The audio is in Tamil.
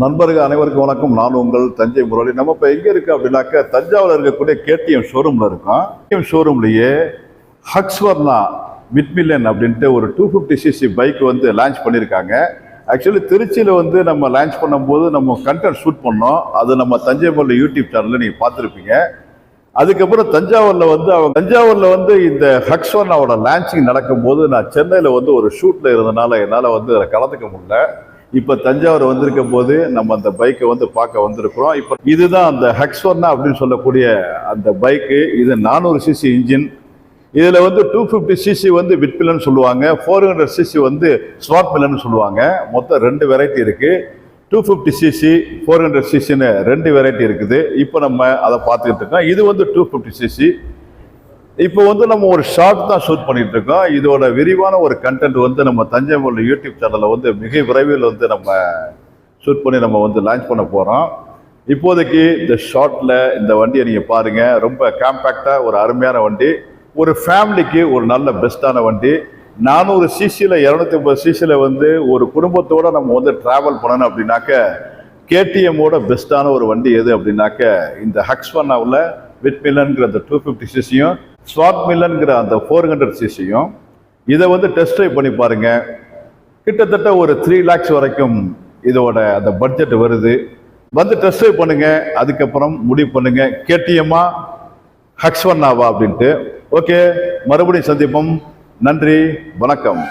நண்பர்கள் அனைவருக்கும் வணக்கம். நான் உங்கள் தஞ்சை முரளி. நம்ம இப்போ எங்கே இருக்குது அப்படின்னாக்க தஞ்சாவூரில் இருக்கக்கூடிய கேடிஎம் ஷோரூமில் இருக்கோம். கேடிஎம் ஷோரூம்லேயே ஹக்ஸ்வர்னா மிட்மில்லன் அப்படின்ட்டு ஒரு 250cc பைக் வந்து லான்ச் பண்ணியிருக்காங்க. ஆக்சுவலி திருச்சியில் வந்து நம்ம லான்ச் பண்ணும்போது நம்ம கண்டென்ட் ஷூட் பண்ணோம். அது நம்ம தஞ்சை முரளி யூடியூப் சேனலில் நீங்கள் பார்த்துருப்பீங்க. அதுக்கப்புறம் தஞ்சாவூரில் வந்து இந்த ஹக்ஸ்வர்னாவோட லான்ச்சிங் நடக்கும்போது நான் சென்னையில் வந்து ஒரு ஷூட்டில் இருந்தனால என்னால் வந்து அதில் கலந்துக்க முடியல. இப்போ தஞ்சாவூர் வந்திருக்க போது நம்ம அந்த பைக்கை வந்து பார்க்க வந்திருக்கிறோம். இப்போ இதுதான் அந்த ஹக்ஸ்வர்னா அப்படின்னு சொல்லக்கூடிய அந்த பைக்கு. இது 400cc இன்ஜின். இதில் வந்து 250cc வந்து விட்மில்லன் சொல்லுவாங்க, 400cc வந்து ஸ்வாட் மில்லன் சொல்லுவாங்க. மொத்தம் 2 வெரைட்டி இருக்குது. 250cc 400cc ரெண்டு வெரைட்டி இருக்குது. இப்போ நம்ம அதை பார்த்துக்கிட்டு இருக்கோம். இது வந்து 250cc. இப்போ வந்து நம்ம ஒரு ஷார்ட் தான் ஷூட் பண்ணிட்டு இருக்கோம். இதோட விரிவான ஒரு கண்டென்ட் வந்து நம்ம தஞ்சை முரளி யூடியூப் சேனலில் வந்து மிக விரைவில் வந்து நம்ம ஷூட் பண்ணி நம்ம வந்து லான்ச் பண்ண போகிறோம். இப்போதைக்கு இந்த ஷார்ட்டில் இந்த வண்டியை நீங்கள் பாருங்கள். ரொம்ப காம்பேக்டாக ஒரு அருமையான வண்டி, ஒரு ஃபேமிலிக்கு ஒரு நல்ல பெஸ்ட்டான வண்டி. 400cc 250cc வந்து ஒரு குடும்பத்தோடு நம்ம வந்து ட்ராவல் பண்ணணும் அப்படின்னாக்க கேடிஎம்மோட பெஸ்ட்டான ஒரு வண்டி எது அப்படின்னாக்க இந்த ஹக்ஸ்வர்னாவில் விட்மில்லன்கிற அந்த 250cc ஸ்வாட் மில்லன்கிற அந்த 400cc. இதை வந்து டெஸ்ட் ட்ரைவ் பண்ணி பாருங்க. கிட்டத்தட்ட ஒரு 3 lakhs வரைக்கும் இதோட அந்த பட்ஜெட் வருது. வந்து டெஸ்ட் ட்ரைவ் பண்ணுங்க. அதுக்கப்புறம் முடிவு பண்ணுங்க கேடிஎம்மா ஹக்ஸ்வர்னாவா அப்படின்ட்டு. ஓகே, மறுபடியும் சந்திப்போம். நன்றி, வணக்கம்.